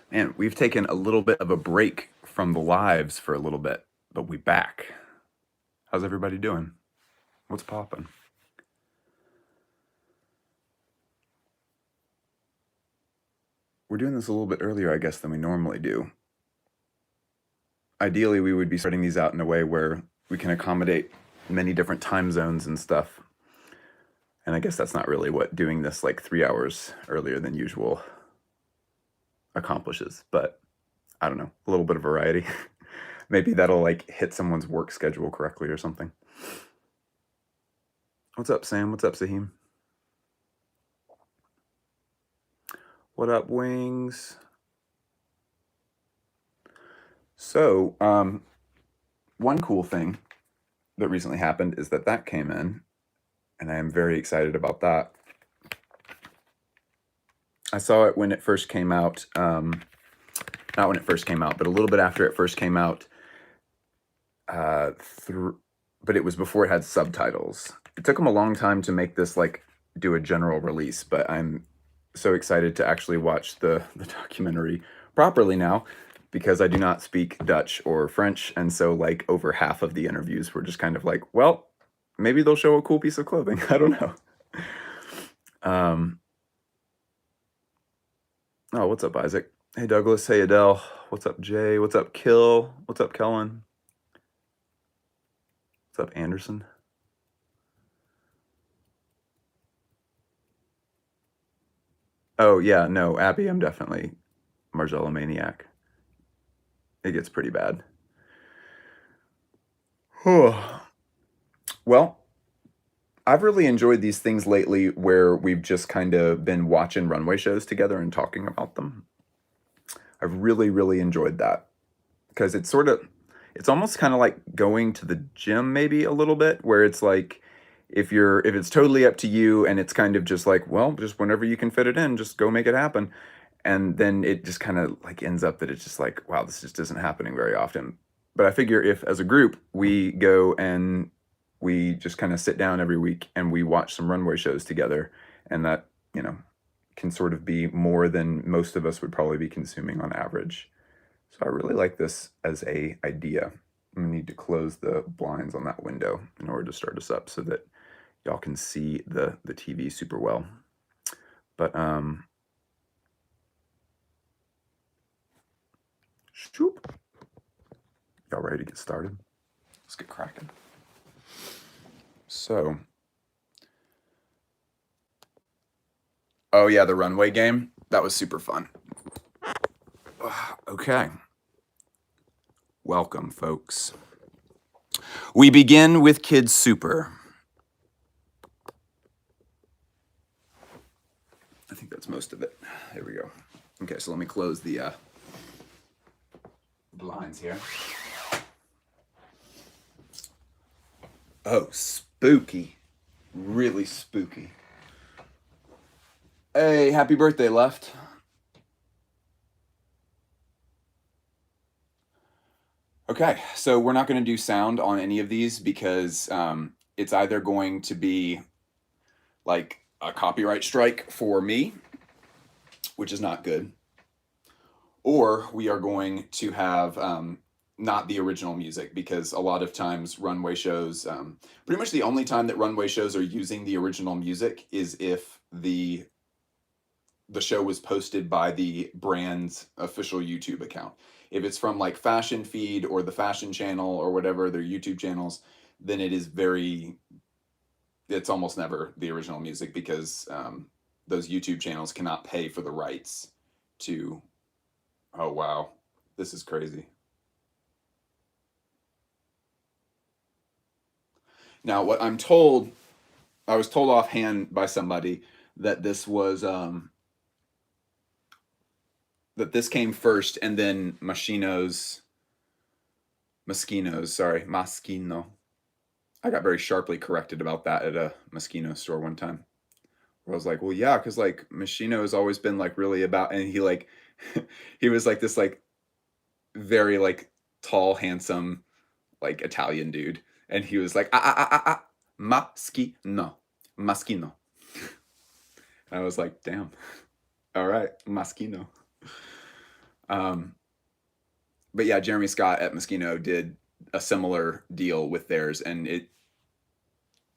Man, we've taken a little bit of a break from the lives for a little bit, but we back. How's everybody doing? What's poppin'? We're doing this a little bit earlier, I guess, than we normally do. Ideally, we would be starting these out in a way where we can accommodate many different time zones and stuff. And I guess that's not really what doing this like 3 hours earlier than usual accomplishes, but I don't know, a little bit of variety. Maybe that'll like hit someone's work schedule correctly or something. What's up, Sam? What's up, Saheem? What up, Wings? So, one cool thing that recently happened is that came in, and I am very excited about that. I saw it when it first came out. Not when it first came out, but a little bit after it first came out. But it was before it had subtitles. It took them a long time to make this like do a general release, but I'm so excited to actually watch the documentary properly now because I do not speak Dutch or French, and so like over half of the interviews were just kind of like, well, maybe they'll show a cool piece of clothing. I don't know. Oh, what's up, Isaac? Hey, Douglas. Hey, Adele. What's up, Jay? What's up, Kill? What's up, Kellen? What's up, Anderson? Oh, yeah, no, Abby, I'm definitely Margella Maniac. It gets pretty bad. Well, I've really enjoyed these things lately where we've just kind of been watching runway shows together and talking about them. I've really, really enjoyed that because it's almost kind of like going to the gym maybe a little bit where it's like if it's totally up to you and it's kind of just like, well, just whenever you can fit it in, just go make it happen. And then it just kind of like ends up that it's just like, wow, this just isn't happening very often. But I figure if as a group we go and we just kind of sit down every week and we watch some runway shows together, and that, can sort of be more than most of us would probably be consuming on average. So I really like this as a idea. I'm gonna need to close the blinds on that window in order to start us up so that y'all can see the TV super well. But shoop. Y'all ready to get started? Let's get cracking. So, oh yeah, the runway game. That was super fun. Okay. Welcome, folks. We begin with Kids Super. I think that's most of it. There we go. Okay, so let me close the blinds here. Oh, spooky. Really spooky. Hey, happy birthday, Left. Okay, so we're not going to do sound on any of these because it's either going to be like a copyright strike for me, which is not good, or we are going to have not the original music because a lot of times runway shows, pretty much the only time that runway shows are using the original music is if the show was posted by the brand's official YouTube account. If it's from like Fashion Feed or the Fashion Channel or whatever their YouTube channels, then it's almost never the original music because those YouTube channels cannot pay for the rights to. Oh wow, this is crazy. Now, what I was told offhand by somebody that this came first, and then Moschino. I got very sharply corrected about that at a Moschino store one time. Where I was like, well, yeah, because like Moschino has always been like really about, and he like, he was like this like very like tall, handsome, like Italian dude, and he was like, Moschino, Moschino. I was like, damn, all right, Moschino. Um, but yeah, Jeremy Scott at Moschino did a similar deal with theirs, and it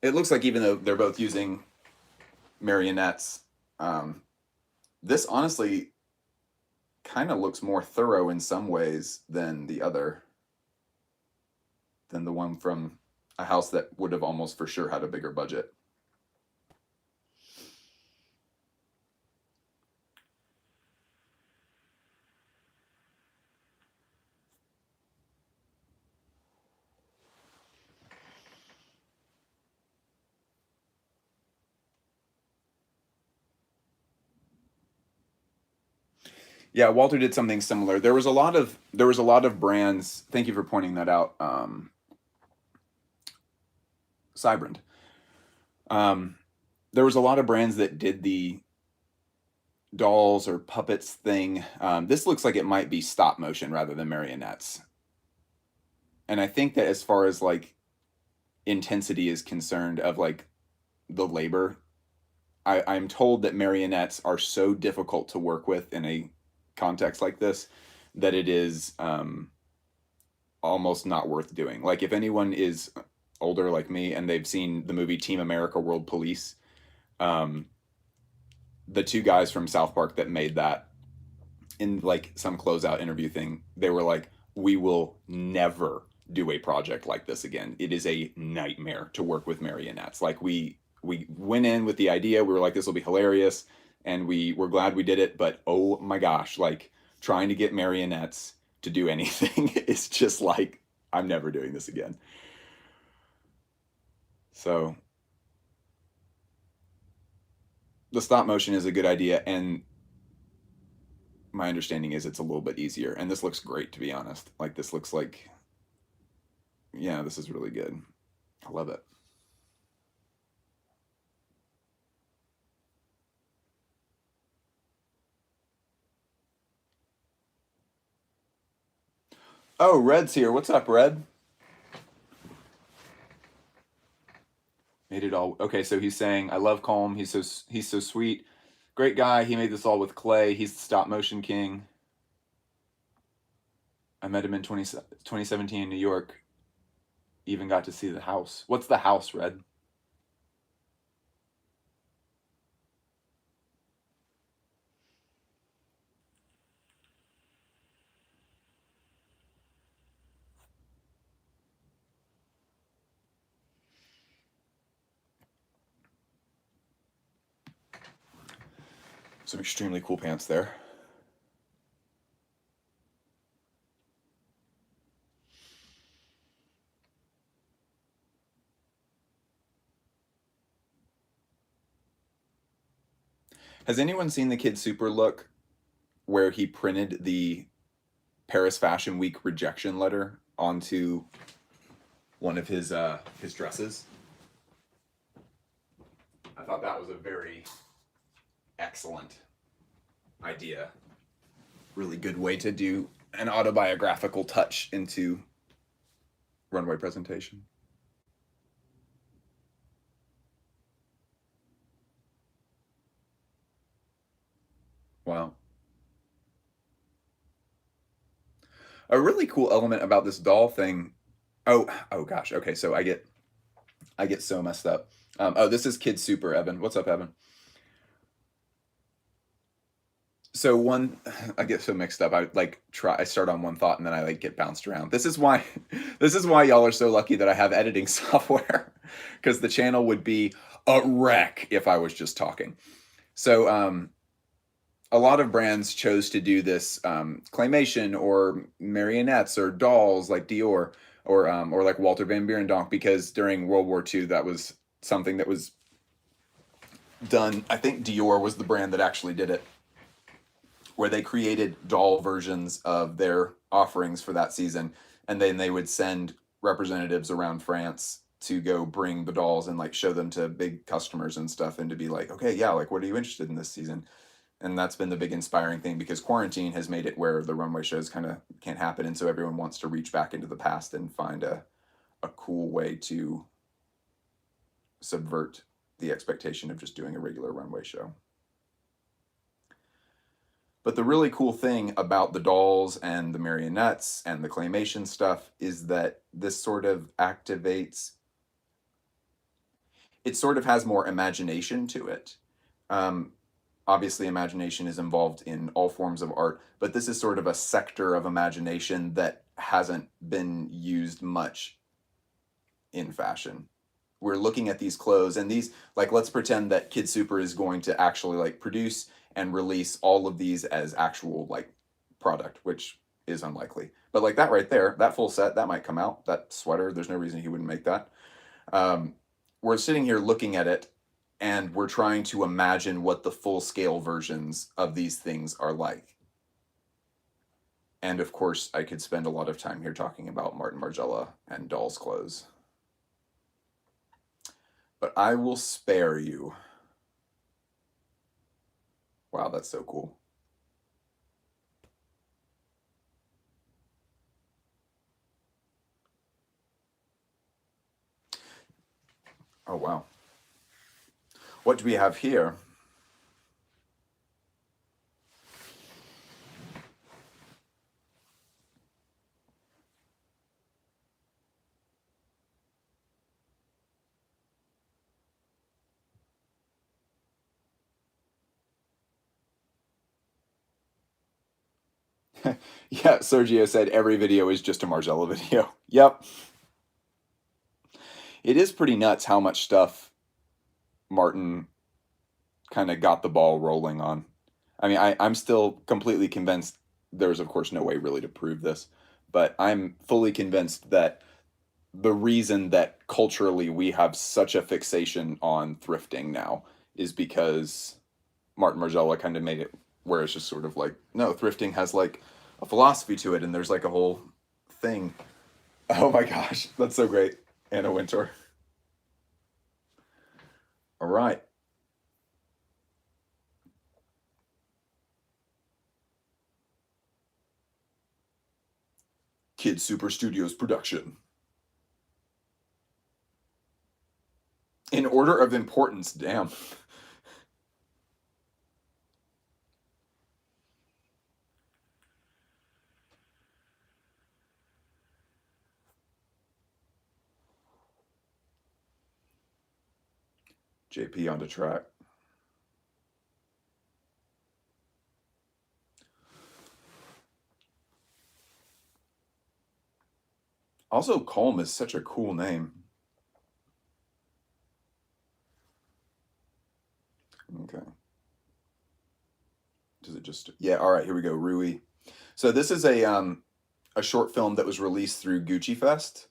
looks like even though they're both using marionettes, um, this honestly kind of looks more thorough in some ways than the one from a house that would have almost for sure had a bigger budget. Yeah, Walter did something similar. There was a lot of brands. Thank you for pointing that out, Cybrand. Um, there was a lot of brands that did the dolls or puppets thing. This looks like it might be stop motion rather than marionettes. And I think that as far as like intensity is concerned of like the labor, I'm told that marionettes are so difficult to work with in a context like this that it is almost not worth doing. Like if anyone is older like me and they've seen the movie Team America World Police, um, the two guys from South Park that made that in like some closeout interview thing, they were like, "We will never do a project like this again. It is a nightmare to work with marionettes." Like we went in with the idea, we were like, "This will be hilarious," and we were glad we did it. But oh my gosh, like trying to get marionettes to do anything is just like I'm never doing this again. So the stop motion is a good idea, and my understanding is it's a little bit easier. And this looks great, to be honest. Like this looks like, yeah, this is really good. I love it. Oh, Red's here. What's up, Red? Made it all. Okay, so he's saying, "I love Colm. He's so sweet, great guy. He made this all with clay. He's the stop motion king. I met him in 2017 in New York. Even got to see the house. What's the house, Red?" Some extremely cool pants there. Has anyone seen the Kid Super look where he printed the Paris Fashion Week rejection letter onto one of his dresses? I thought that was a very excellent idea. Really good way to do an autobiographical touch into runway presentation. Wow. A really cool element about this doll thing. Oh gosh. Okay, so I get so messed up. Oh, this is Kid Super, Evan. What's up, Evan? So one, I get so mixed up. I start on one thought and then I like get bounced around. This is why, this is why y'all are so lucky that I have editing software, because the channel would be a wreck if I was just talking. So a lot of brands chose to do this claymation or marionettes or dolls like Dior or like Walter Van Beirendonck, because during World War II that was something that was done. I think Dior was the brand that actually did it, where they created doll versions of their offerings for that season, and then they would send representatives around France to go bring the dolls and like show them to big customers and stuff, and to be like, okay, yeah, like what are you interested in this season? And that's been the big inspiring thing, because quarantine has made it where the runway shows kind of can't happen, and so everyone wants to reach back into the past and find a cool way to subvert the expectation of just doing a regular runway show. But the really cool thing about the dolls and the marionettes and the claymation stuff is that this sort of activates, it sort of has more imagination to it. Um, Obviously, imagination is involved in all forms of art, but this is sort of a sector of imagination that hasn't been used much in fashion. We're looking at these clothes and these, like, let's pretend that Kid Super is going to actually like produce and release all of these as actual like product, which is unlikely. But like that right there, that full set, that might come out. That sweater, there's no reason he wouldn't make that. Um, we're sitting here looking at it and we're trying to imagine what the full scale versions of these things are like. And of course, I could spend a lot of time here talking about Martin Margiela and dolls' clothes. But I will spare you. Wow, that's so cool. Oh, wow. What do we have here? Yeah, Sergio said every video is just a Margiela video. Yep. It is pretty nuts how much stuff Martin kind of got the ball rolling on. I mean, I'm still completely convinced there's, of course, no way really to prove this, but I'm fully convinced that the reason that culturally we have such a fixation on thrifting now is because Martin Margiela kind of made it where it's just sort of like, no, thrifting has like a philosophy to it, and there's like a whole thing. Oh my gosh, that's so great. Anna Wintour. All right. Kid Super Studios production. In order of importance, damn. JP on the track. Also, Colm is such a cool name. Okay. Does it just? Yeah. All right. Here we go. Rui. So this is a short film that was released through Gucci Fest.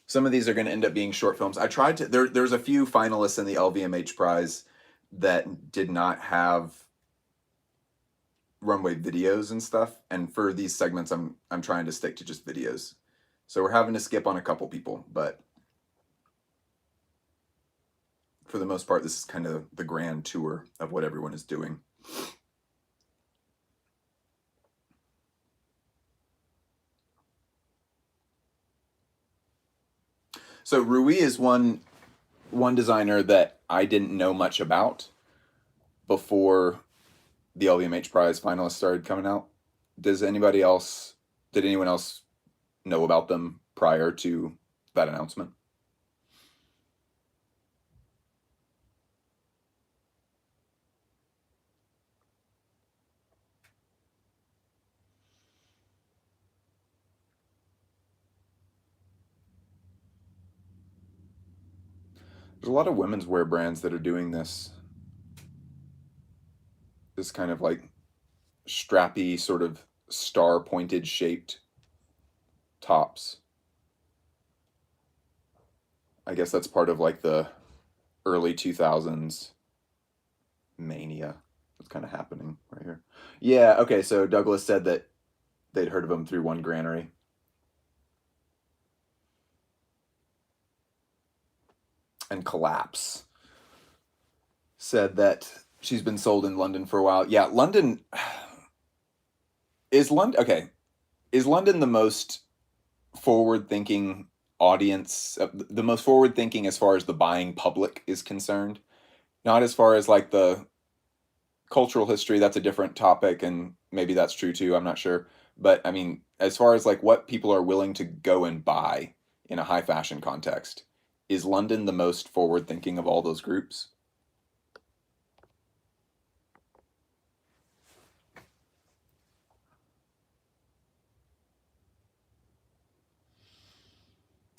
Some of these are going to end up being short films. I tried to. There's a few finalists in the LVMH prize that did not have runway videos and stuff. And for these segments, I'm trying to stick to just videos. So we're having to skip on a couple people, but for the most part, this is kind of the grand tour of what everyone is doing. So Rui is one designer that I didn't know much about before the LVMH prize finalists started coming out. Does anybody else? Did anyone else know about them prior to that announcement? There's a lot of women's wear brands that are doing this kind of like strappy sort of star pointed shaped tops. I guess that's part of like the early 2000s mania that's kind of happening right here. Yeah, okay, so Douglas said that they'd heard of him through one granary. And Collapse said that she's been sold in London for a while. Yeah, London is London. Okay, Is London the most forward thinking audience, the most forward thinking as far as the buying public is concerned? Not as far as like the cultural history, that's a different topic, and maybe that's true too, I'm not sure. But I mean, as far as like what people are willing to go and buy in a high fashion context, is London the most forward thinking of all those groups?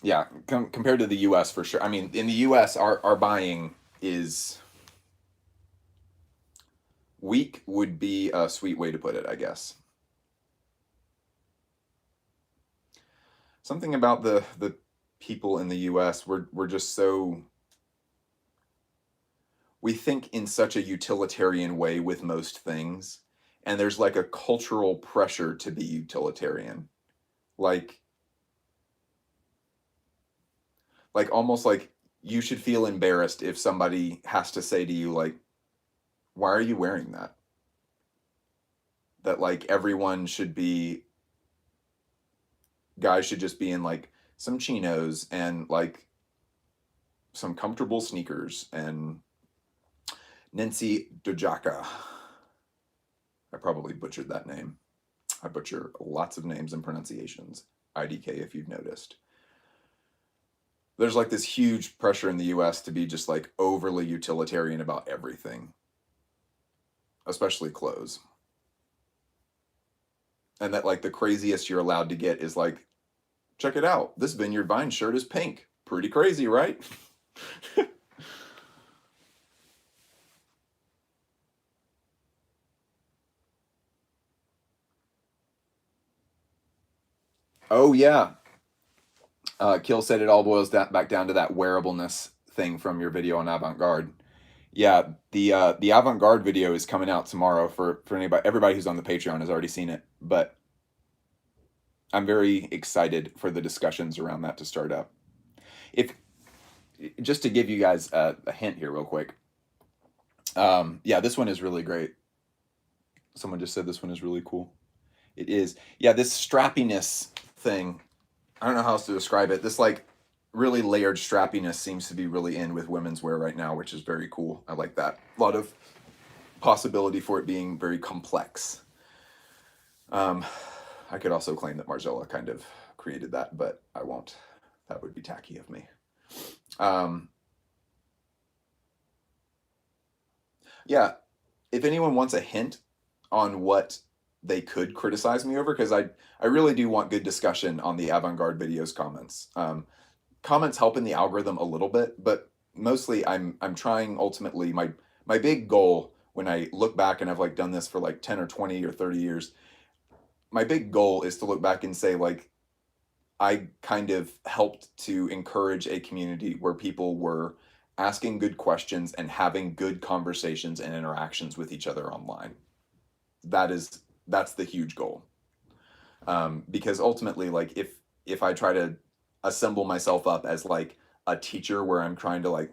Yeah, compared to the US for sure. I mean, in the US, our buying is weak, would be a sweet way to put it, I guess. Something about the people in the US, we're just so, we think in such a utilitarian way with most things, and there's like a cultural pressure to be utilitarian. Like almost like you should feel embarrassed if somebody has to say to you like, why are you wearing that? That like everyone should be, guys should just be in like some chinos and like some comfortable sneakers and Nancy Dojaka. I probably butchered that name. I butcher lots of names and pronunciations. IDK, if you've noticed. There's like this huge pressure in the US to be just like overly utilitarian about everything, especially clothes. And that like the craziest you're allowed to get is like, check it out. This Vineyard Vine shirt is pink. Pretty crazy, right? Oh yeah. Kill said it all boils back down to that wearableness thing from your video on avant-garde. Yeah, the avant-garde video is coming out tomorrow for anybody. Everybody who's on the Patreon has already seen it, but I'm very excited for the discussions around that to start up. If just to give you guys a hint here, real quick. Yeah, this one is really great. Someone just said this one is really cool. It is. Yeah, this strappiness thing. I don't know how else to describe it. This like really layered strappiness seems to be really in with women's wear right now, which is very cool. I like that. A lot of possibility for it being very complex. I could also claim that Marzella kind of created that, but I won't. That would be tacky of me. Yeah, if anyone wants a hint on what they could criticize me over, because I really do want good discussion on the avant-garde videos comments. Comments help in the algorithm a little bit, but mostly I'm trying ultimately my big goal when I look back, and I've like done this for like 10 or 20 or 30 years. My big goal is to look back and say like I kind of helped to encourage a community where people were asking good questions and having good conversations and interactions with each other online. That's the huge goal. Because ultimately, like if I try to assemble myself up as like a teacher where I'm trying to like,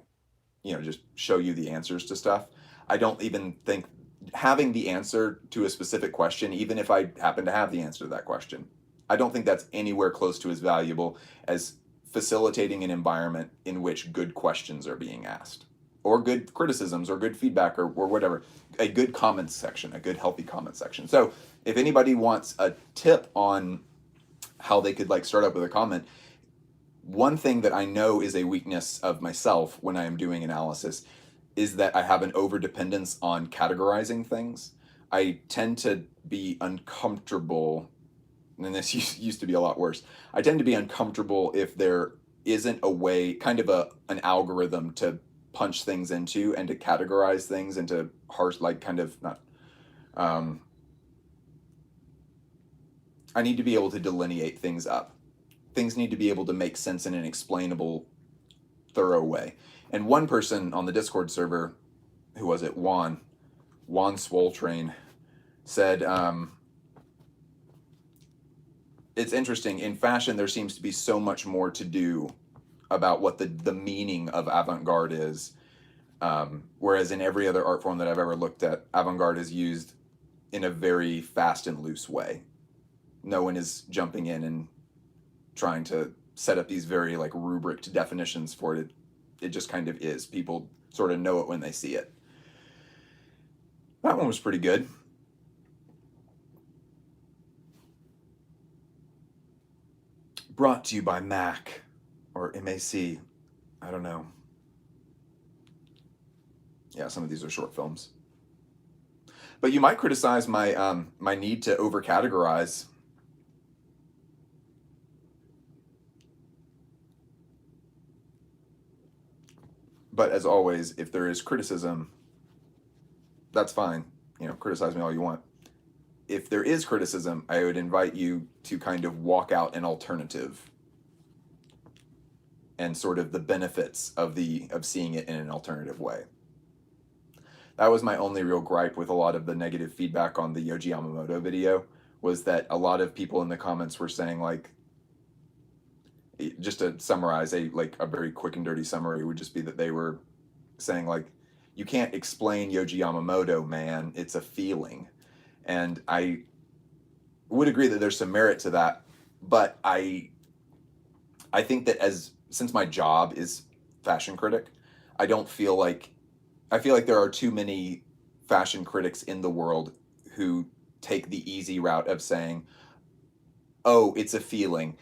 just show you the answers to stuff, I don't even think having the answer to a specific question, even if I happen to have the answer to that question, I don't think that's anywhere close to as valuable as facilitating an environment in which good questions are being asked, or good criticisms, or good feedback, or whatever. A good comments section, a good healthy comment section. So if anybody wants a tip on how they could like start up with a comment, one thing that I know is a weakness of myself when I am doing analysis is that I have an overdependence on categorizing things. I tend to be uncomfortable, and this used to be a lot worse. I tend to be uncomfortable if there isn't a way, kind of an algorithm to punch things into and to categorize things into harsh, like kind of not. I need to be able to delineate things up. Things need to be able to make sense in an explainable, thorough way. And one person on the Discord server, who was it? Juan Swoltrain, said, it's interesting. In fashion, there seems to be so much more to do about what the meaning of avant-garde is. Whereas in every other art form that I've ever looked at, avant-garde is used in a very fast and loose way. No one is jumping in and trying to set up these very like rubric definitions for it. It just kind of is. People sort of know it when they see it. That one was pretty good. Brought to you by Mac or MAC. I don't know. Yeah, some of these are short films. But you might criticize my my need to overcategorize. But as always, if there is criticism, that's fine. Criticize me all you want. If there is criticism, I would invite you to kind of walk out an alternative and sort of the benefits of seeing it in an alternative way. That was my only real gripe with a lot of the negative feedback on the Yoji Yamamoto video, was that a lot of people in the comments were saying, like, just to summarize, a very quick and dirty summary would just be that they were saying, like, you can't explain Yoji Yamamoto, man, it's a feeling. And I would agree that there's some merit to that, but I think that since my job is fashion critic, I feel like there are too many fashion critics in the world who take the easy route of saying, oh, it's a feeling.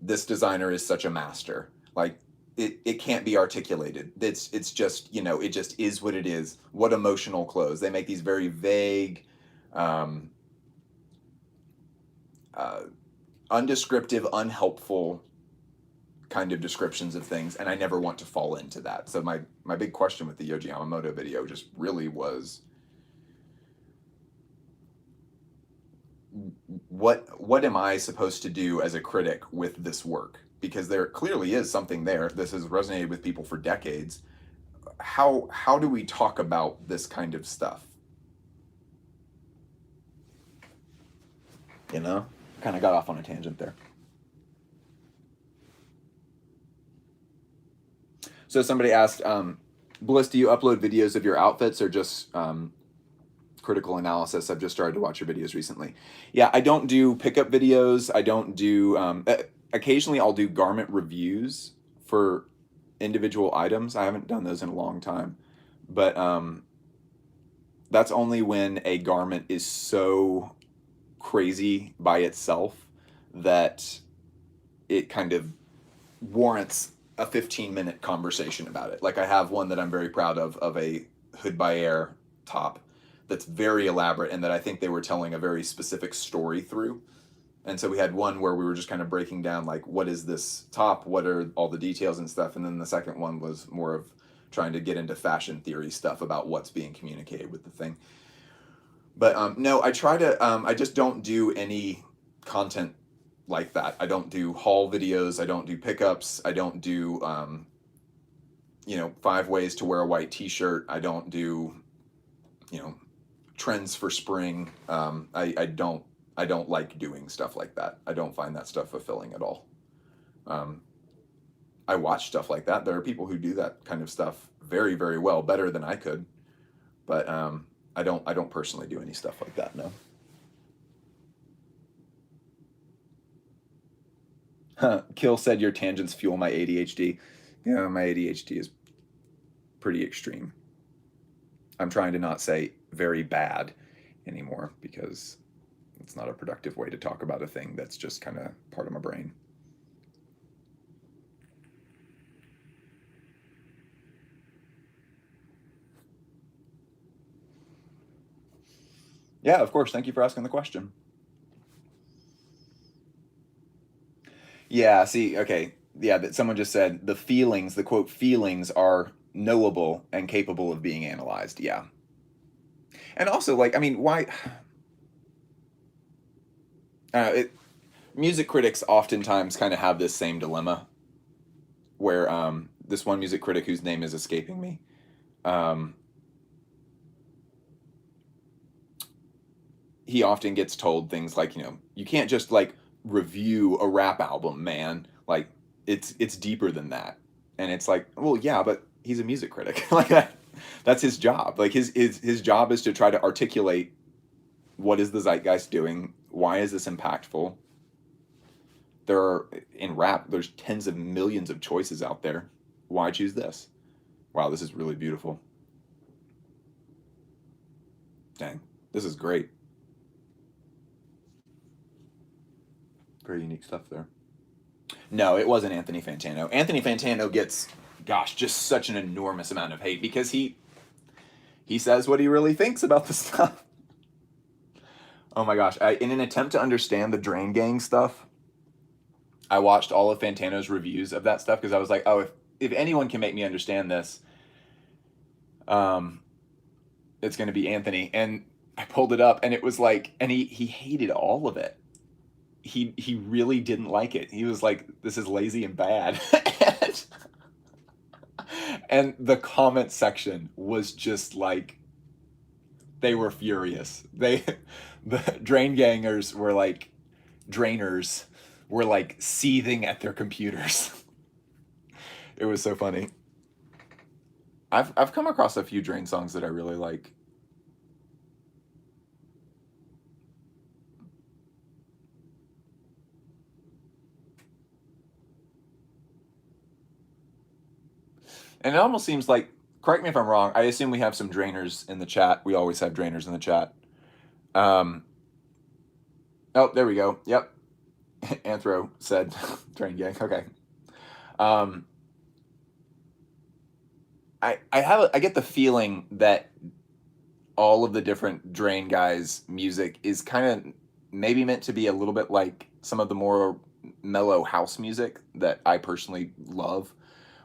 This designer is such a master. Like, it can't be articulated. It's just, it just is what it is. What emotional clothes. They make these very vague, undescriptive, unhelpful kind of descriptions of things, and I never want to fall into that. So my big question with the Yoji Yamamoto video just really was, what am I supposed to do as a critic with this work? Because there clearly is something there. This has resonated with people for decades. How do we talk about this kind of stuff? Kind of got off on a tangent there. So somebody asked, Bliss, do you upload videos of your outfits or just critical analysis? I've just started to watch your videos recently. Yeah, I don't do pickup videos. I don't do, occasionally I'll do garment reviews for individual items. I haven't done those in a long time. But that's only when a garment is so crazy by itself that it kind of warrants a 15-minute conversation about it. Like, I have one that I'm very proud of a Hood by Air top that's very elaborate and that I think they were telling a very specific story through. And so we had one where we were just kind of breaking down, like, what is this top? What are all the details and stuff? And then the second one was more of trying to get into fashion theory stuff about what's being communicated with the thing. But no, I try to, I just don't do any content like that. I don't do haul videos. I don't do pickups. I don't do, 5 ways to wear a white t-shirt. I don't do, trends for spring. I don't like doing stuff like that. I don't find that stuff fulfilling at all. I watch stuff like that. There are people who do that kind of stuff very, very well, better than I could. But I don't personally do any stuff like that, no. Kill said your tangents fuel my ADHD. Yeah, my ADHD is pretty extreme. I'm trying to not say very bad anymore because it's not a productive way to talk about a thing that's just kind of part of my brain. Yeah, of course. Thank you for asking the question. Yeah, see, okay. Yeah, that someone just said the feelings, the quote, feelings are knowable and capable of being analyzed. Yeah. And also, like, I mean, why? Music critics oftentimes kind of have this same dilemma where this one music critic whose name is escaping me, he often gets told things like, you can't just like review a rap album, man. Like, it's deeper than that. And it's like, well, yeah, but he's a music critic. Like, that's his job. Like, his job is to try to articulate what is the zeitgeist doing, Why is this impactful? There are, in rap, there's tens of millions of choices out there. Why choose this? Wow, this is really beautiful. Dang, this is great. Very unique stuff there. No, it wasn't Anthony Fantano. Anthony Fantano gets, gosh, just such an enormous amount of hate because he says what he really thinks about the stuff. Oh my gosh! In an attempt to understand the Drain Gang stuff, I watched all of Fantano's reviews of that stuff because I was like, oh, if anyone can make me understand this, it's going to be Anthony. And I pulled it up, and it was like, and he hated all of it. He really didn't like it. He was like, this is lazy and bad. And the comment section was just like, they were furious. The Drain Gangers were like, drainers were like seething at their computers. It was so funny. I've come across a few Drain songs that I really like. And it almost seems like, correct me if I'm wrong, I assume we have some drainers in the chat. We always have drainers in the chat. Oh, there we go. Yep. Anthro said Drain Gang. Okay. I get the feeling that all of the different Drain guys' music is kind of maybe meant to be a little bit like some of the more mellow house music that I personally love,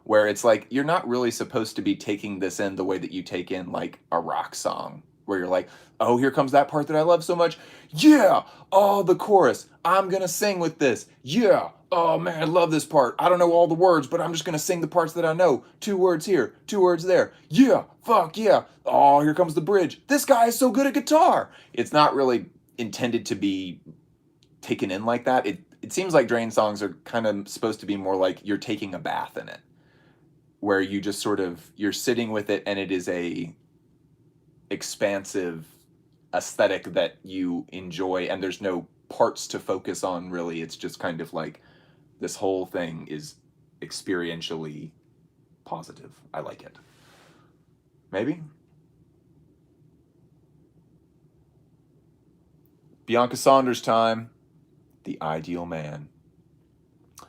where it's like you're not really supposed to be taking this in the way that you take in like a rock song, where you're like, oh, here comes that part that I love so much. Yeah. Oh, the chorus. I'm going to sing with this. Yeah. Oh, man, I love this part. I don't know all the words, but I'm just going to sing the parts that I know. 2 words here, 2 words there. Yeah. Fuck yeah. Oh, here comes the bridge. This guy is so good at guitar. It's not really intended to be taken in like that. It seems like Drain songs are kind of supposed to be more like you're taking a bath in it, where you just sort of, you're sitting with it and it is a expansive aesthetic that you enjoy and there's no parts to focus on really. It's just kind of like this whole thing is experientially positive. I like it. Maybe? Bianca Saunders time. The ideal man.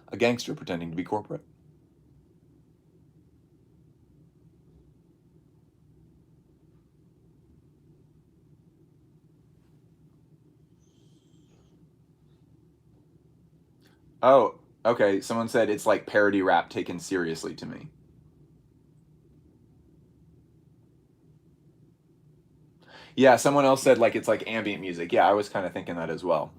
A gangster pretending to be corporate. Oh, okay. Someone said it's like parody rap taken seriously to me. Yeah, someone else said like it's like ambient music. Yeah, I was kind of thinking that as well.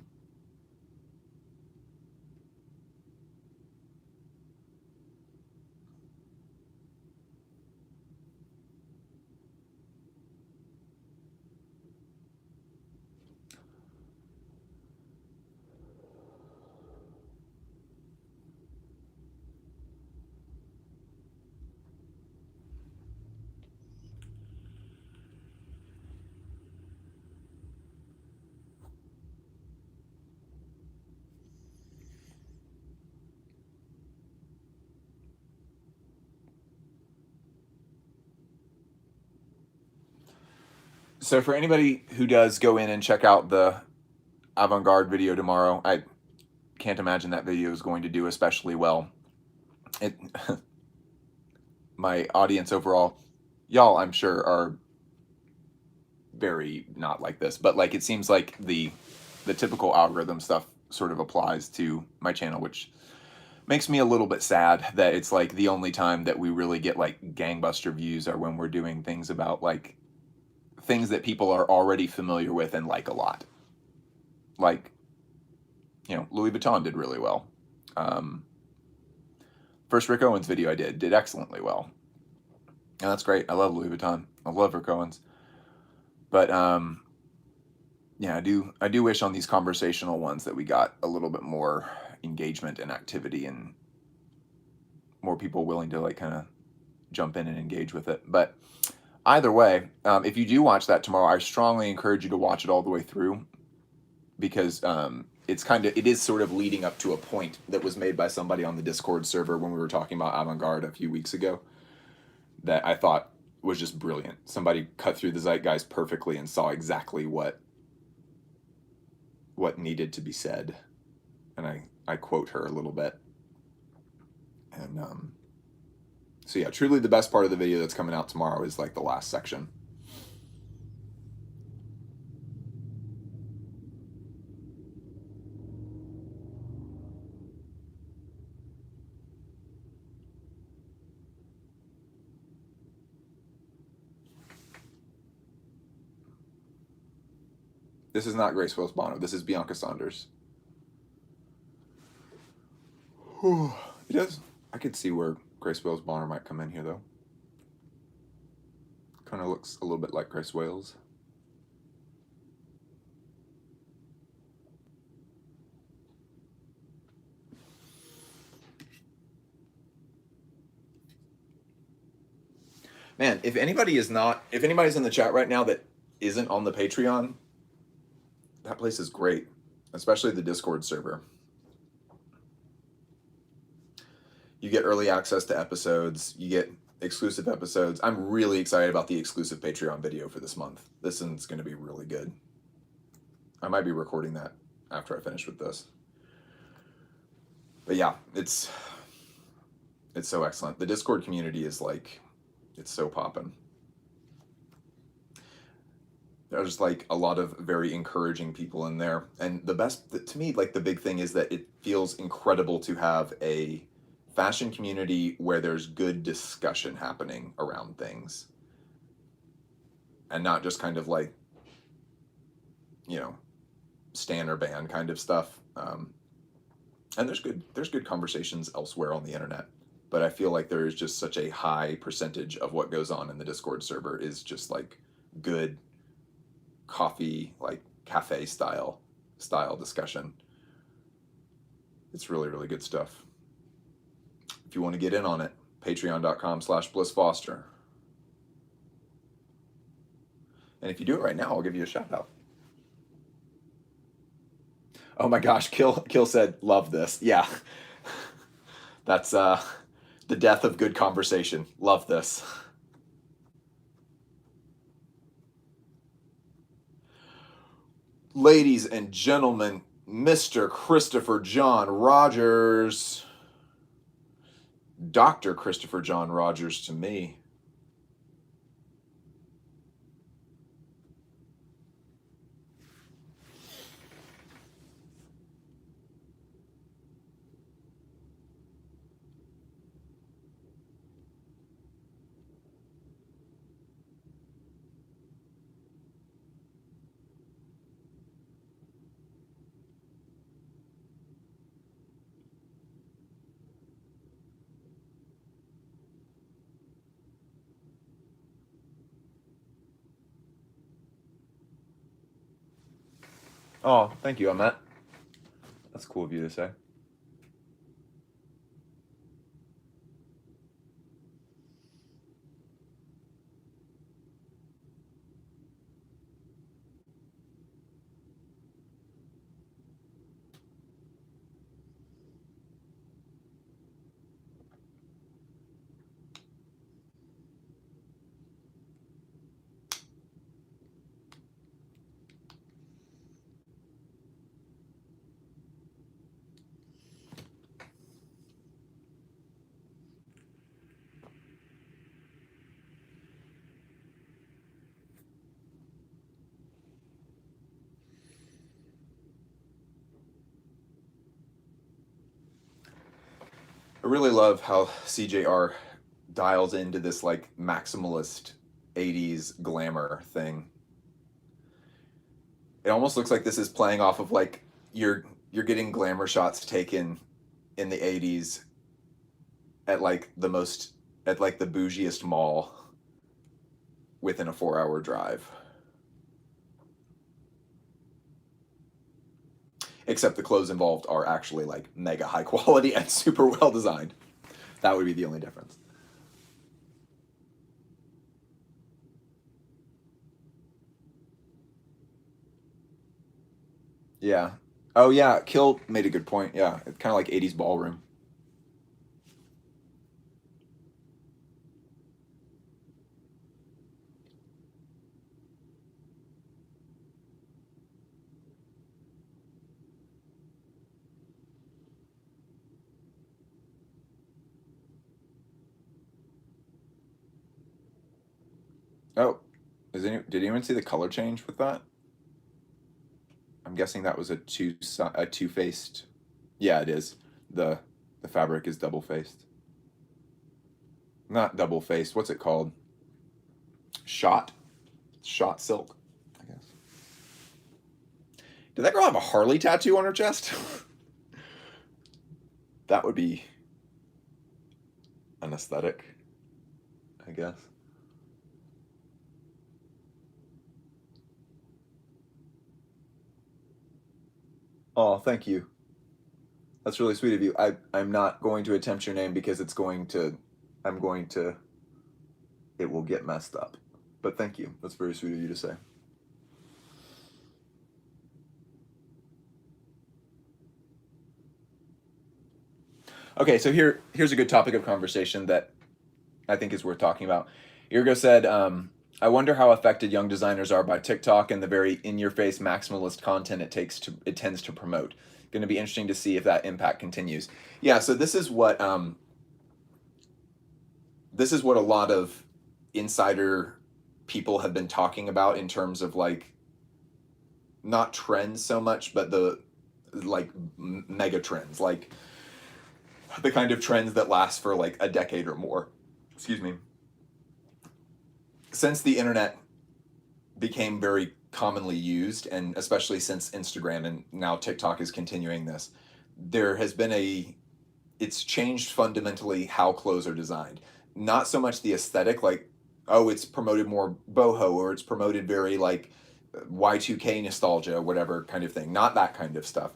So for anybody who does go in and check out the avant-garde video tomorrow, I can't imagine that video is going to do especially well. It my audience overall, y'all, I'm sure, are very not like this, but like it seems like the typical algorithm stuff sort of applies to my channel, which makes me a little bit sad that it's like the only time that we really get like gangbuster views are when we're doing things about like things that people are already familiar with and like a lot. Like, you know, Louis Vuitton did really well. First Rick Owens video I did excellently well. And that's great. I love Louis Vuitton. I love Rick Owens. But yeah, I do wish on these conversational ones that we got a little bit more engagement and activity and more people willing to like kind of jump in and engage with it. But either way, if you do watch that tomorrow, I strongly encourage you to watch it all the way through. because it is sort of leading up to a point that was made by somebody on the Discord server when we were talking about avant-garde a few weeks ago that I thought was just brilliant. Somebody cut through the zeitgeist perfectly and saw exactly what needed to be said. And I quote her a little bit. And so yeah, truly the best part of the video that's coming out tomorrow is like the last section. This is not Grace Wills Bono. This is Bianca Saunders. It does. I could see where Grace Wills Bonner might come in here, though. Kind of looks a little bit like Grace Wales. Man, if anybody's in the chat right now that isn't on the Patreon, that place is great, especially the Discord server. You get early access to episodes, you get exclusive episodes. I'm really excited about the exclusive Patreon video for this month. This one's going to be really good. I might be recording that after I finish with this. But yeah, it's so excellent. The Discord community is like, it's so poppin'. There's like a lot of very encouraging people in there. And the best, to me, like the big thing is that it feels incredible to have a fashion community where there's good discussion happening around things. And not just kind of like, you know, stan or ban kind of stuff. And there's good conversations elsewhere on the internet. But I feel like there is just such a high percentage of what goes on in the Discord server is just like good coffee, like cafe style discussion. It's really, really good stuff. If you want to get in on it, patreon.com/BlissFoster. And if you do it right now, I'll give you a shout out. Oh my gosh, Kill said, love this. Yeah. That's the death of good conversation. Love this. Ladies and gentlemen, Mr. Christopher John Rogers. Dr. Christopher John Rogers to me. Oh, thank you, Annette. That's cool of you to say. I really love how CJR dials into this like maximalist 80s glamour thing. It almost looks like this is playing off of like you're getting glamour shots taken in the 80s at like the bougiest mall within a 4-hour drive. Except the clothes involved are actually like mega high quality and super well designed. That would be the only difference. Yeah. Oh yeah, Kill made a good point. Yeah, it's kind of like 80s ballroom. Oh, did anyone see the color change with that? I'm guessing that was a two-faced. Yeah, it is. The the fabric is double-faced. Not double-faced. What's it called? Shot. Shot silk, I guess. Did that girl have a Harley tattoo on her chest? That would be an aesthetic, I guess. Oh, thank you. That's really sweet of you. I'm not going to attempt your name because I'm going to, it will get messed up. But thank you. That's very sweet of you to say. Okay, so here's a good topic of conversation that I think is worth talking about. Irgo said, "I wonder how affected young designers are by TikTok and the very in-your-face maximalist content it tends to promote. Going to be interesting to see if that impact continues." Yeah, so this is what a lot of insider people have been talking about in terms of like not trends so much, but the like mega trends, like the kind of trends that last for like a decade or more. Excuse me. Since the internet became very commonly used, and especially since Instagram and now TikTok is continuing this, there has been it's changed fundamentally how clothes are designed. Not so much the aesthetic, like, oh, it's promoted more boho or it's promoted very like Y2K nostalgia, whatever kind of thing. Not that kind of stuff.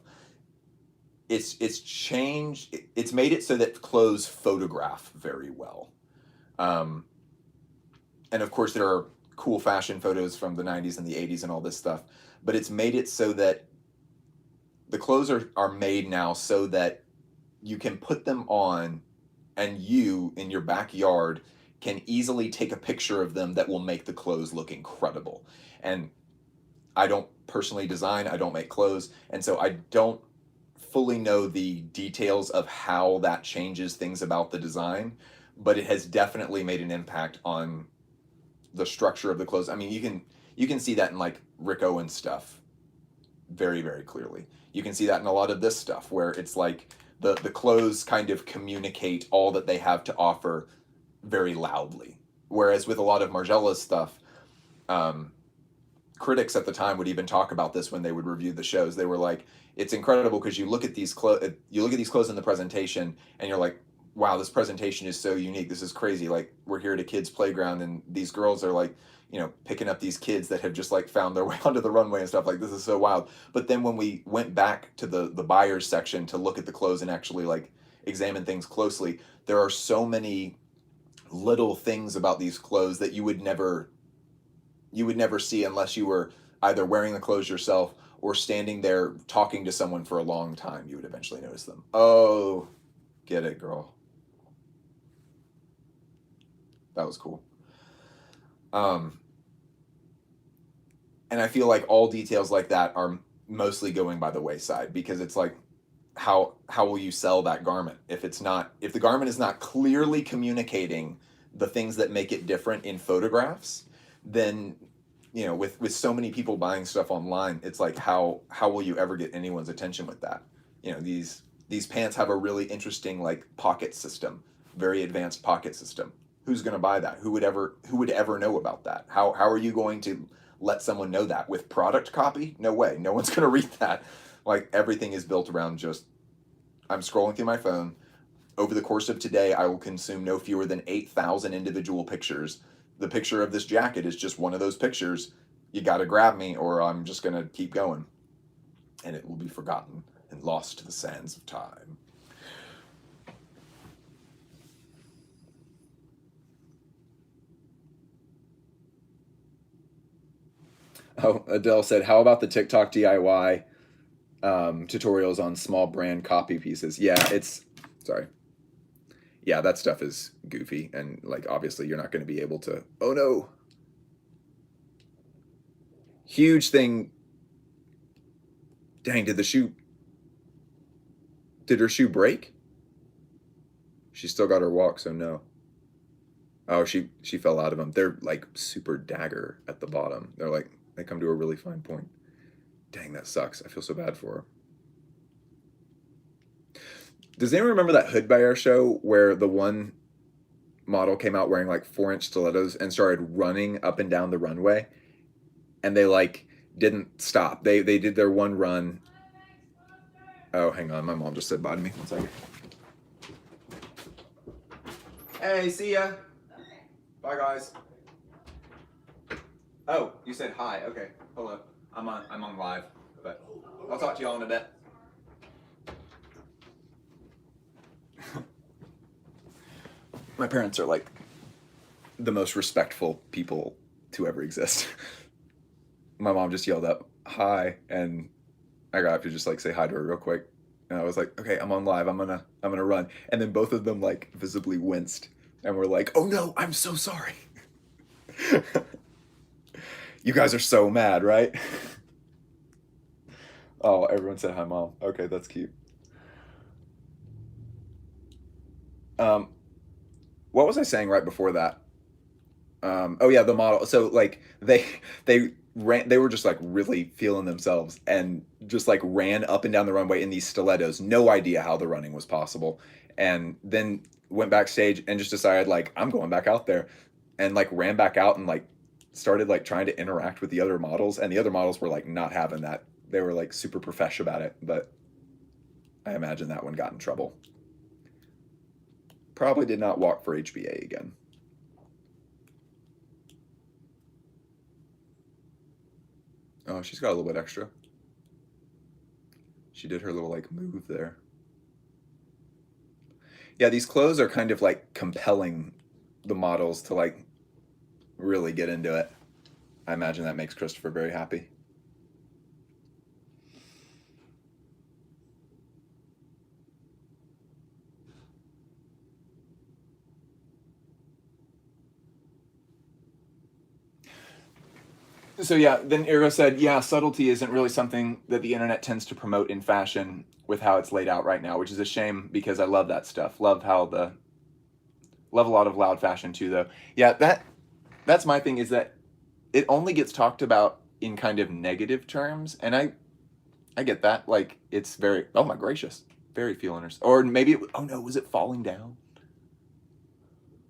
It's changed. It's made it so that clothes photograph very well. Um, and of course, there are cool fashion photos from the 90s and the 80s and all this stuff. But it's made it so that the clothes are made now so that you can put them on and you in your backyard can easily take a picture of them that will make the clothes look incredible. And I don't personally design, I don't make clothes, and so I don't fully know the details of how that changes things about the design, but it has definitely made an impact on the structure of the clothes. I mean, you can see that in like Rick Owens stuff very very clearly. You can see that in a lot of this stuff where it's like the clothes kind of communicate all that they have to offer very loudly. Whereas with a lot of Margiela's stuff, um, critics at the time would even talk about this when they would review the shows. They were like, "It's incredible because you look at these clothes in the presentation, and you're like, wow, this presentation is so unique. This is crazy. Like we're here at a kid's playground, and these girls are like, picking up these kids that have just like found their way onto the runway and stuff. Like this is so wild." But then when we went back to the buyers section to look at the clothes and actually like examine things closely, there are so many little things about these clothes that you would never see unless you were either wearing the clothes yourself or standing there talking to someone for a long time. You would eventually notice them. Oh, get it, girl. That was cool. Um, and I feel like all details like that are mostly going by the wayside because it's like how will you sell that garment if the garment is not clearly communicating the things that make it different in photographs, then with so many people buying stuff online, it's like how will you ever get anyone's attention with that? These pants have a really interesting like pocket system, very advanced pocket system. Who's going to buy that? Who would ever know about that? How are you going to let someone know that with product copy? No way. No one's going to read that. Like everything is built around just I'm scrolling through my phone. Over the course of today, I will consume no fewer than 8,000 individual pictures. The picture of this jacket is just one of those pictures. You got to grab me, or I'm just going to keep going. And it will be forgotten and lost to the sands of time. Oh, Adele said, "How about the TikTok DIY? tutorials on small brand copy pieces. Yeah, sorry. Yeah, that stuff is goofy, and like obviously you're not going to be able to. Oh no! Huge thing. Dang, did her shoe break? She still got her walk, so no. Oh, she fell out of them. They're like super dagger at the bottom. They come to a really fine point. Dang, that sucks. I feel so bad for her. Does anyone remember that Hood by Air show where the one model came out wearing like 4-inch stilettos and started running up and down the runway, and they like didn't stop. They did their one run. Oh, hang on, my mom just said bye to me. One second. Hey, see ya. Bye, guys. Oh, you said hi. Okay, hello. I'm on live, but I'll talk to y'all in a bit. My parents are like the most respectful people to ever exist. My mom just yelled up hi, and I got to just like say hi to her real quick. And I was like, okay, I'm on live. I'm gonna run. And then both of them like visibly winced and were like, oh no, I'm so sorry. You guys are so mad, right? Oh, everyone said hi, mom. Okay, that's cute. Um, what was I saying right before that? Oh yeah, the model. So like they were just like really feeling themselves and just like ran up and down the runway in these stilettos. No idea how the running was possible, and then went backstage and just decided like I'm going back out there, and like ran back out and like started like trying to interact with the other models, and the other models were like not having that. They were like super profesh about it, but I imagine that one got in trouble. Probably did not walk for HBA again. Oh, she's got a little bit extra. She did her little like move there. Yeah, these clothes are kind of like compelling the models to like really get into it. I imagine that makes Christopher very happy. So yeah, then Ergo said, yeah, subtlety isn't really something that the internet tends to promote in fashion with how it's laid out right now, which is a shame because I love that stuff. Love a lot of loud fashion too though. Yeah, that's my thing is that it only gets talked about in kind of negative terms, and I get that. Like it's very, oh my gracious, very feeling her, or maybe oh no, was it falling down?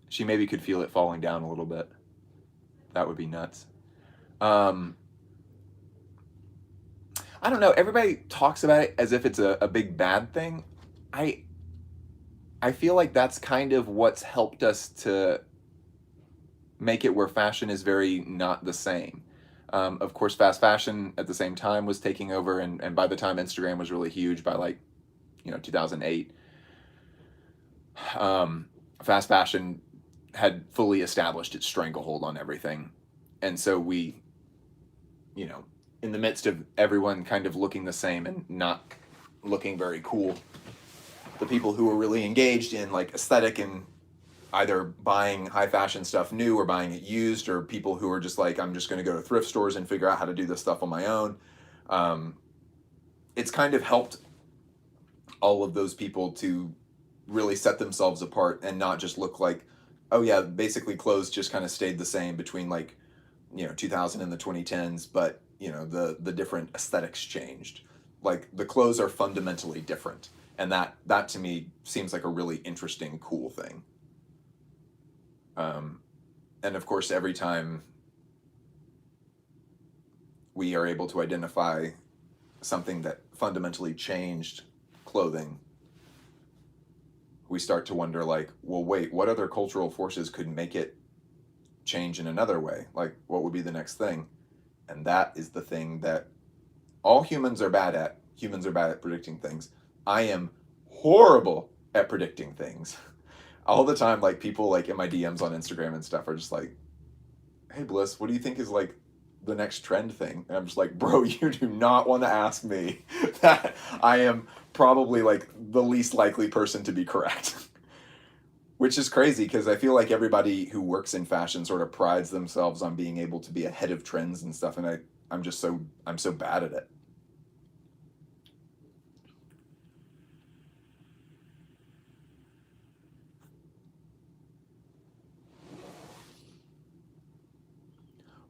She maybe could feel it falling down a little bit. That would be nuts. Um, I don't know. Everybody talks about it as if it's a big bad thing. I I feel like that's kind of what's helped us to make it where fashion is very not the same. Of course, fast fashion at the same time was taking over, and by the time Instagram was really huge, by like 2008, fast fashion had fully established its stranglehold on everything, and so you know, in the midst of everyone kind of looking the same and not looking very cool, the people who were really engaged in like aesthetic and either buying high fashion stuff new or buying it used, or people who are just like, I'm just going to go to thrift stores and figure out how to do this stuff on my own. Um, it's kind of helped all of those people to really set themselves apart and not just look like, oh yeah, basically clothes just kind of stayed the same between like 2000 and the 2010s, but the different aesthetics changed. Like the clothes are fundamentally different, and that to me seems like a really interesting, cool thing. um, and of course every time we are able to identify something that fundamentally changed clothing, we start to wonder like, well wait, what other cultural forces could make it change in another way? Like what would be the next thing? And that is the thing that all humans are bad at. Humans are bad at predicting things. I am horrible at predicting things. All the time, like people like in my DMs on Instagram and stuff are just like, hey Bliss, what do you think is like the next trend thing. And I'm just like, bro, you do not want to ask me that. I am probably like the least likely person to be correct. Which is crazy because I feel like everybody who works in fashion sort of prides themselves on being able to be ahead of trends and stuff, and I'm so bad at it.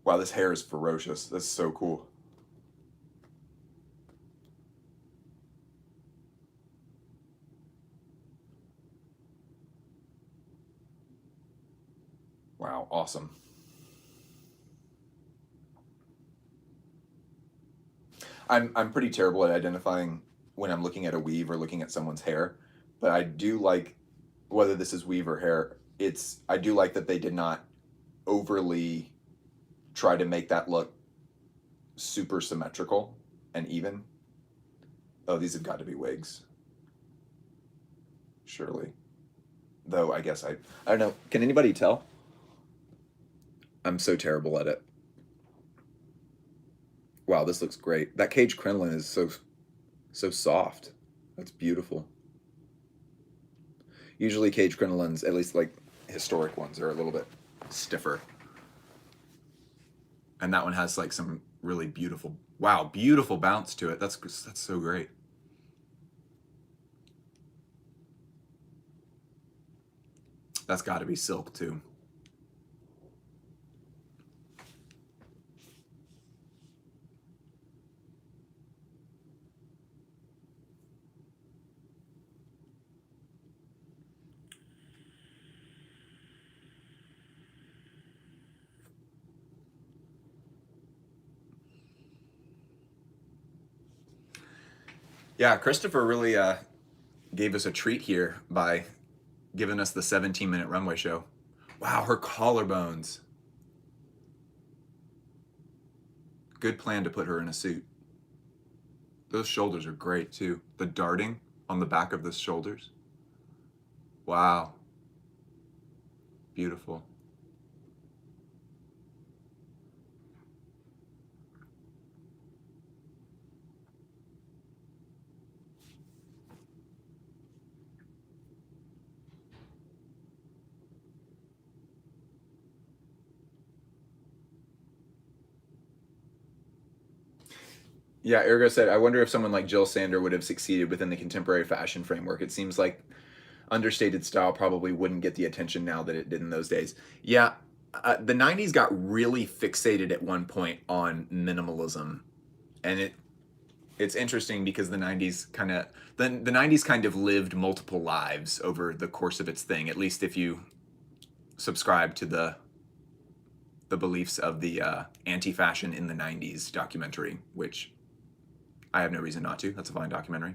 Wow, this hair is ferocious. That's so cool. Wow, awesome. I'm pretty terrible at identifying when I'm looking at a weave or looking at someone's hair, but I do like whether this is weave or hair. I do like that they did not overly try to make that look super symmetrical and even. Oh, these have got to be wigs, surely. Though I guess I don't know. Can anybody tell? I'm so terrible at it. Wow, this looks great. That cage crinoline is so soft. That's beautiful. Usually cage crinolines, at least like historic ones, are a little bit stiffer. And that one has like some really beautiful, wow, beautiful bounce to it. That's so great. That's got to be silk too. Yeah, Christopher really gave us a treat here by giving us the 17-minute runway show. Wow, her collarbones. Good plan to put her in a suit. Those shoulders are great too. The darting on the back of the shoulders. Wow. Beautiful. Yeah, Ergo said, I wonder if someone like Jill Sander would have succeeded within the contemporary fashion framework. It seems like understated style probably wouldn't get the attention now that it did in those days. Yeah, the 90s got really fixated at one point on minimalism. And it's interesting because the 90s kind of lived multiple lives over the course of its thing, at least if you subscribe to the beliefs of the anti-fashion in the 90s documentary, which I have no reason not to. That's a fine documentary.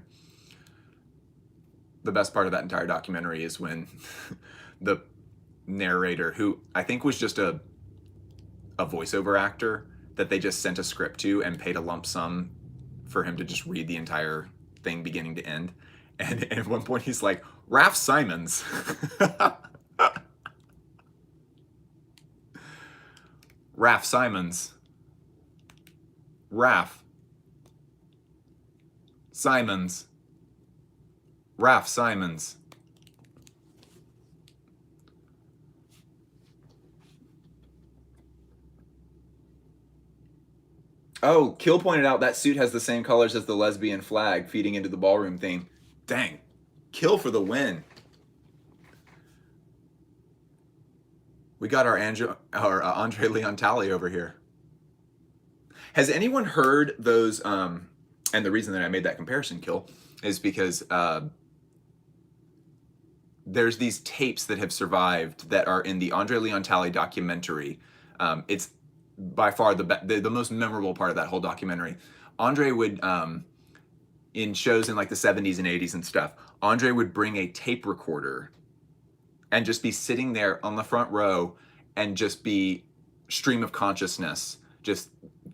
The best part of that entire documentary is when the narrator, who I think was just a voiceover actor that they just sent a script to and paid a lump sum for him to just read the entire thing beginning to end. And at one point he's like, Raf Simons. Raf Simons. Raf Simons. Raf Simons. Oh, Kill pointed out that suit has the same colors as the lesbian flag, feeding into the ballroom theme. Dang. Kill for the win. We got our Andre Leon Talley over here. Has anyone heard those? And the reason that I made that comparison, Kill, is because there's these tapes that have survived that are in the Andre Leon Talley documentary. It's by far the most memorable part of that whole documentary. Andre would, in shows in like the 70s and 80s and stuff, Andre would bring a tape recorder and just be sitting there on the front row and just be stream of consciousness, just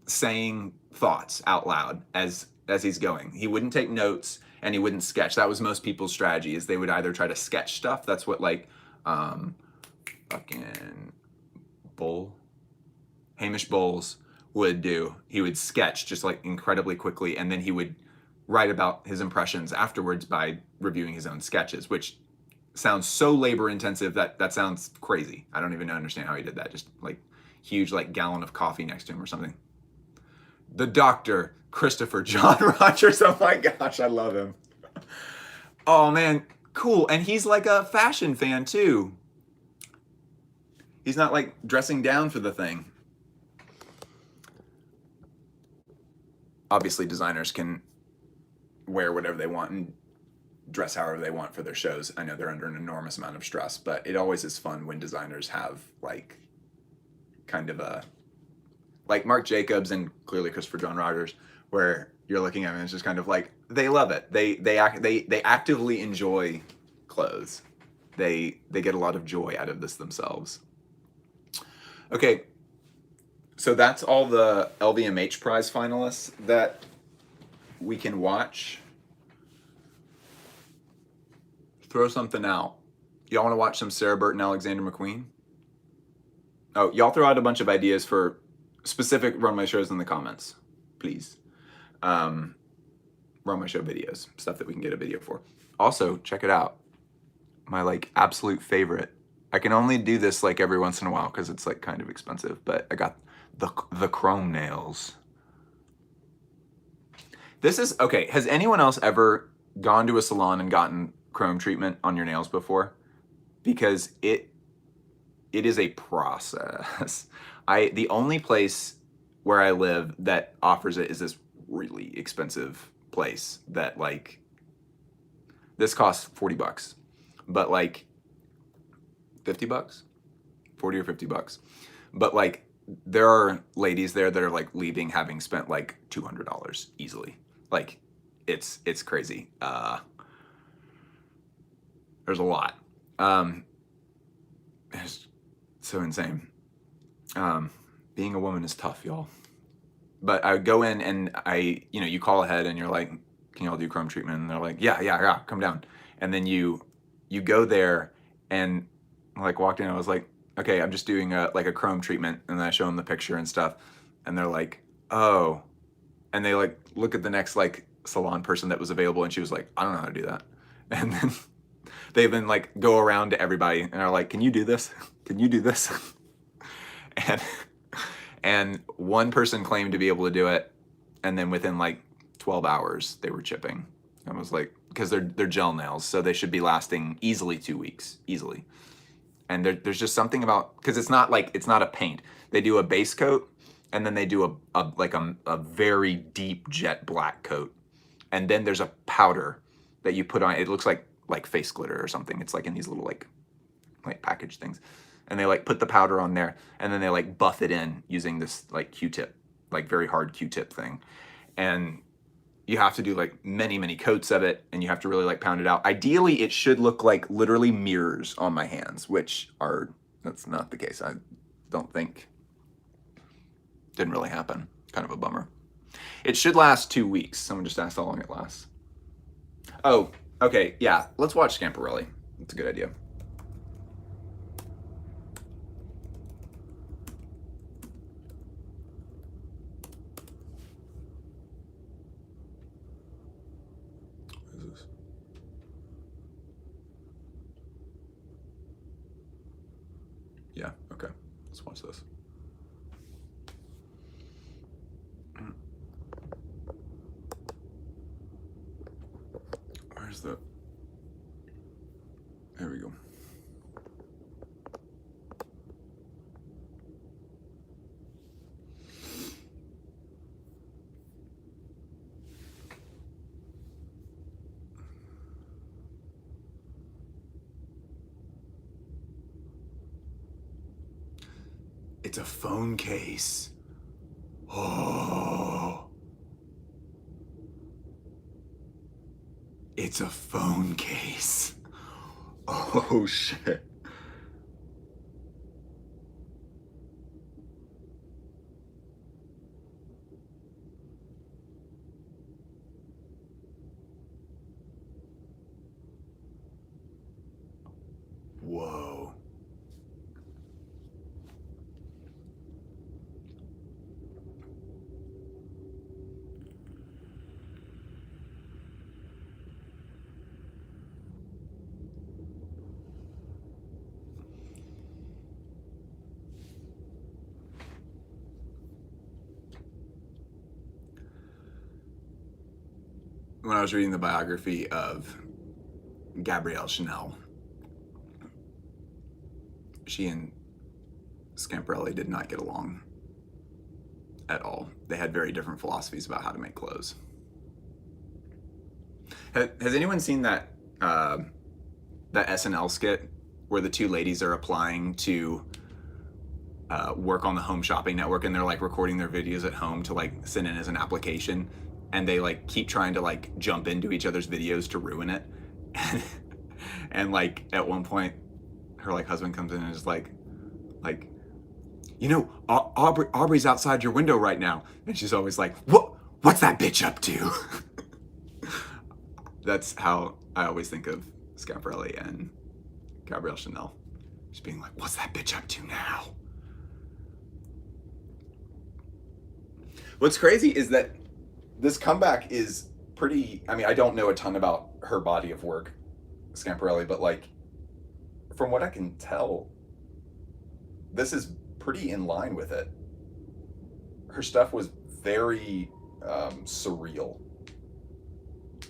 saying thoughts out loud as he's going. He wouldn't take notes and he wouldn't sketch. That was most people's strategy, is they would either try to sketch stuff. That's what like fucking Bull, Hamish Bowles would do. He would sketch just like incredibly quickly, and then he would write about his impressions afterwards by reviewing his own sketches, which sounds so labor intensive that sounds crazy. I don't even understand how he did that. Just like huge like gallon of coffee next to him or something. The Dr. Christopher John Rogers. Oh my gosh, I love him. Oh man, cool. And he's like a fashion fan too. He's not like dressing down for the thing. Obviously, designers can wear whatever they want and dress however they want for their shows. I know they're under an enormous amount of stress, but it always is fun when designers have like kind of a, like Marc Jacobs and clearly Christopher John Rogers, where you're looking at them and it's just kind of like they love it. They actively enjoy clothes. They get a lot of joy out of this themselves. Okay, so that's all the LVMH prize finalists that we can watch. Throw something out. Y'all want to watch some Sarah Burton, Alexander McQueen? Oh, y'all throw out a bunch of ideas for specific Runway shows in the comments, please. Runway show videos, stuff that we can get a video for. Also, check it out. My like absolute favorite. I can only do this like every once in a while because it's like kind of expensive, but I got the chrome nails. This is, okay, has anyone else ever gone to a salon and gotten chrome treatment on your nails before? Because it is a process. The only place where I live that offers it is this really expensive place that like, this costs $40, but like 50 bucks, 40 or 50 bucks. But like there are ladies there that are like leaving having spent like $200 easily. Like it's crazy. There's a lot. It's so insane. Being a woman is tough, y'all. But I would go in and you call ahead and you're like, can y'all do chrome treatment? And they're like, yeah, come down. And then you go there and like walked in and I was like, okay, I'm just doing a chrome treatment. And then I show them the picture and stuff. And they're like, oh. And they like look at the next like salon person that was available and she was like, I don't know how to do that. And then they then like go around to everybody and are like, can you do this? Can you do this? And one person claimed to be able to do it. And then within like 12 hours, they were chipping. I was like, because they're gel nails, so they should be lasting easily 2 weeks, easily. And there's just something about, because it's not a paint. They do a base coat, and then they do a very deep jet black coat, and then there's a powder that you put on. It looks like face glitter or something. It's like in these little like package things, and they like put the powder on there, and then they like buff it in using this like Q-tip, like very hard Q-tip thing, and you have to do like many coats of it, and you have to really like pound it out. Ideally, it should look like literally mirrors on my hands, that's not the case. I don't think. Didn't really happen. Kind of a bummer. It should last 2 weeks. Someone just asked how long it lasts. Oh, okay, yeah. Let's watch Scamparelli. That's a good idea. Yeah, okay. Let's watch this. Where's the... There we go. It's a phone case. Oh. It's a phone case. Oh, shit. Whoa. when I was reading the biography of Gabrielle Chanel, she and Schiaparelli did not get along at all. They had very different philosophies about how to make clothes. Has anyone seen that that SNL skit where the two ladies are applying to work on the Home Shopping Network, and they're like recording their videos at home to like send in as an application, and they like keep trying to like jump into each other's videos to ruin it, and like at one point, her like husband comes in and is like, you know, Aubrey's outside your window right now, and she's always like, what's that bitch up to? That's how I always think of Schiaparelli and Gabrielle Chanel, just being like, what's that bitch up to now? What's crazy is that this comeback is pretty, I mean, I don't know a ton about her body of work, Schiaparelli, but like, from what I can tell, this is pretty in line with it. Her stuff was very surreal,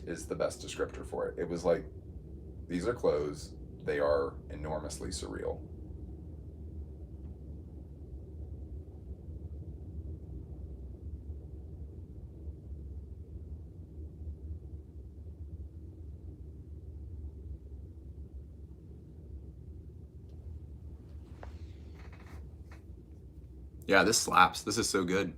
is the best descriptor for it. It was like, these are clothes, they are enormously surreal. Yeah, this slaps. This is so good.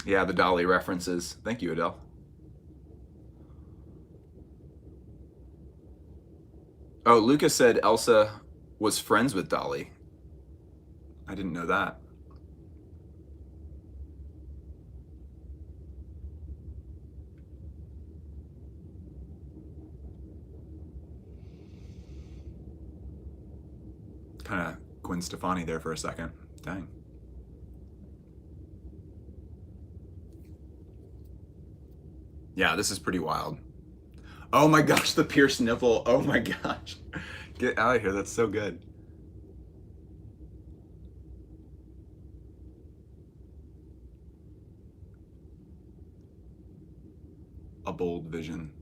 Yeah, the Dolly references. Thank you, Adele. Oh, Lucas said Elsa was friends with Dolly. I didn't know that. Kind of Gwen Stefani there for a second. Dang. Yeah, this is pretty wild. Oh my gosh, the pierced nipple. Oh my gosh. Get out of here. That's so good. A bold vision.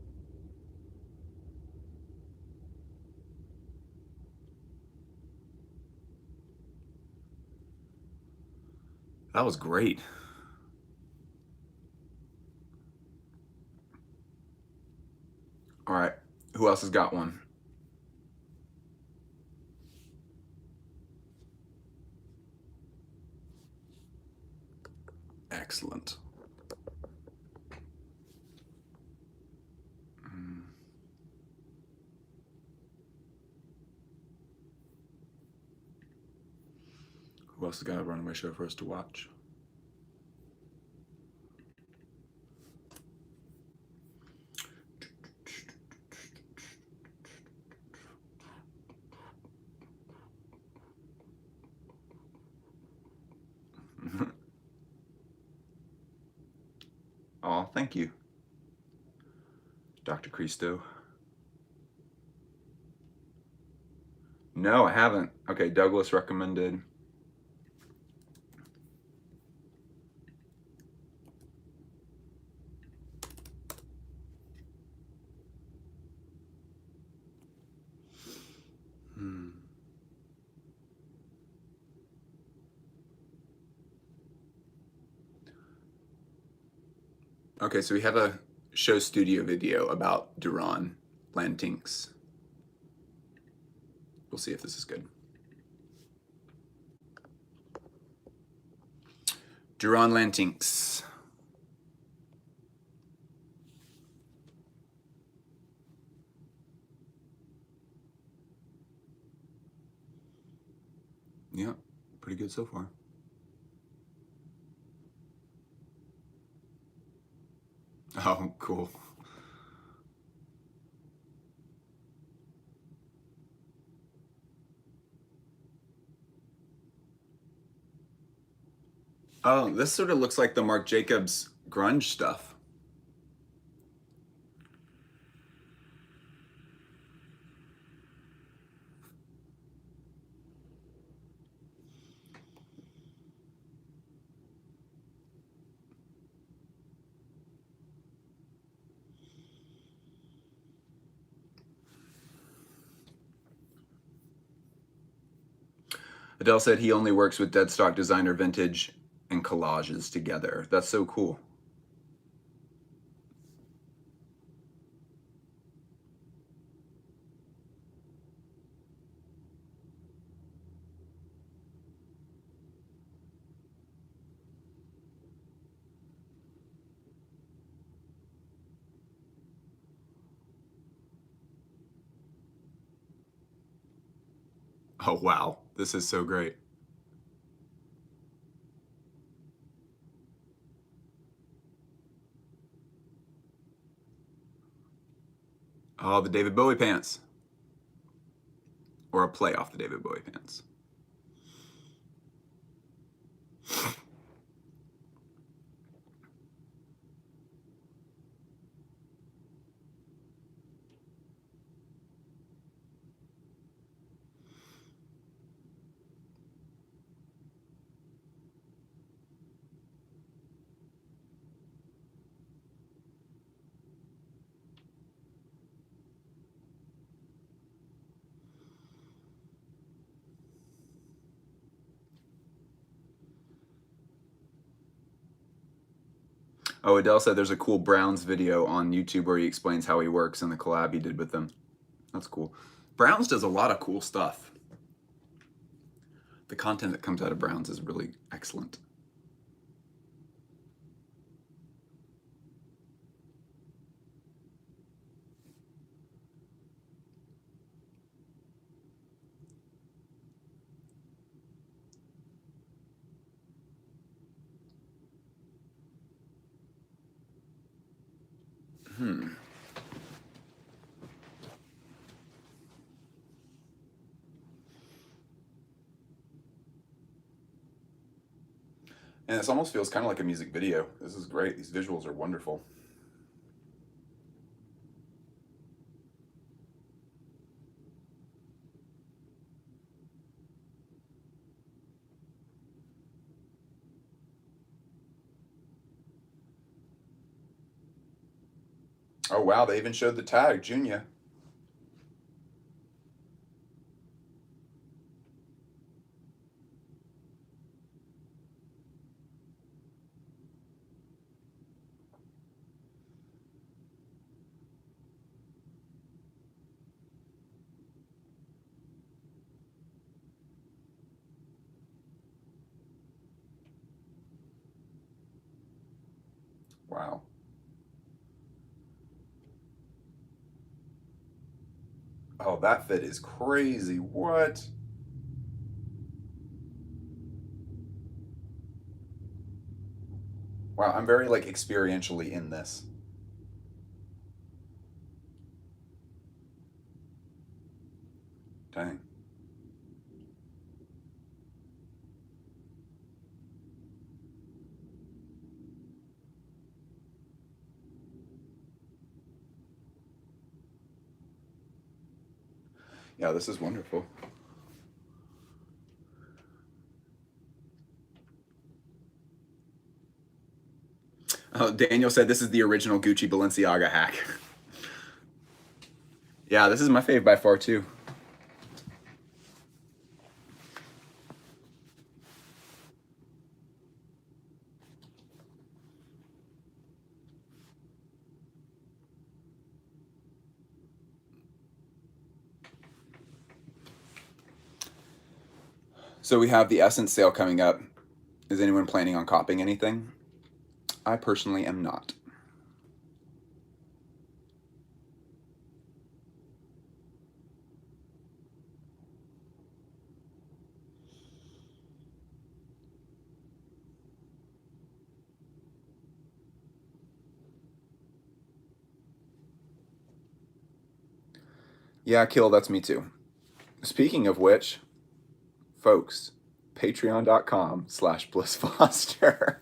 That was great. All right. Who else has got one? Excellent. Who else has got a Runway show for us to watch? Oh, thank you, Dr. Cristo. No, I haven't. Okay, Douglas recommended. Okay, so we have a show studio video about Duran Lantinks. We'll see if this is good. Duran Lantinks. Yeah, pretty good so far. Oh, cool. Oh, this sort of looks like the Marc Jacobs grunge stuff. Adele said he only works with dead stock designer vintage and collages together. That's so cool. Oh, wow. This is so great. Oh, the David Bowie pants. Or a play off the David Bowie pants. Oh, Adele said there's a cool Browns video on YouTube where he explains how he works and the collab he did with them. That's cool. Browns does a lot of cool stuff. The content that comes out of Browns is really excellent. Hmm. And this almost feels kind of like a music video. This is great. These visuals are wonderful. Oh, wow. They even showed the tag, Junior. Wow. Oh, that fit is crazy. What? Wow, I'm very like experientially in this. Dang. Yeah, this is wonderful. Daniel said this is the original Gucci Balenciaga hack. Yeah, this is my fave by far too. So we have the Essence sale coming up. Is anyone planning on copying anything? I personally am not. Yeah, Kill, that's me too. Speaking of which, folks, Patreon.com/blissfoster.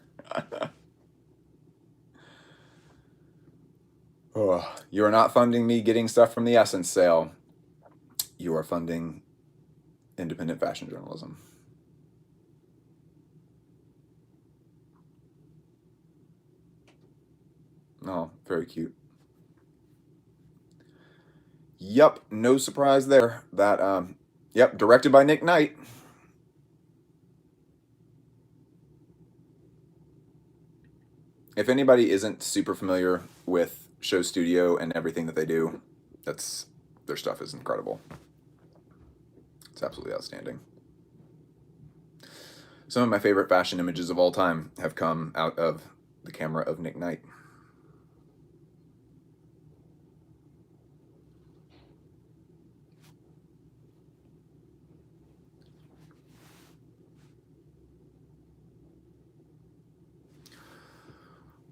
Oh, you are not funding me getting stuff from the Essence sale. You are funding independent fashion journalism. Oh, very cute. Yep, no surprise there. That, yep, directed by Nick Knight. If anybody isn't super familiar with Show Studio and everything that they do, their stuff is incredible. It's absolutely outstanding. Some of my favorite fashion images of all time have come out of the camera of Nick Knight.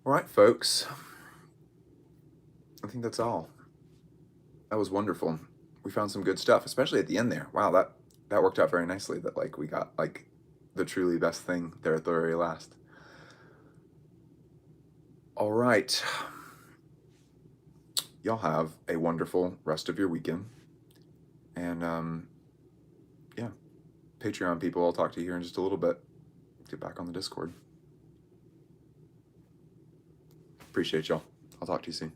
All right, folks. I think that's all. That was wonderful. We found some good stuff, especially at the end there. Wow, that worked out very nicely. That like we got like the truly best thing there at the very last. All right. Y'all have a wonderful rest of your weekend. And yeah, Patreon people, I'll talk to you here in just a little bit. Get back on the Discord. Appreciate y'all. I'll talk to you soon.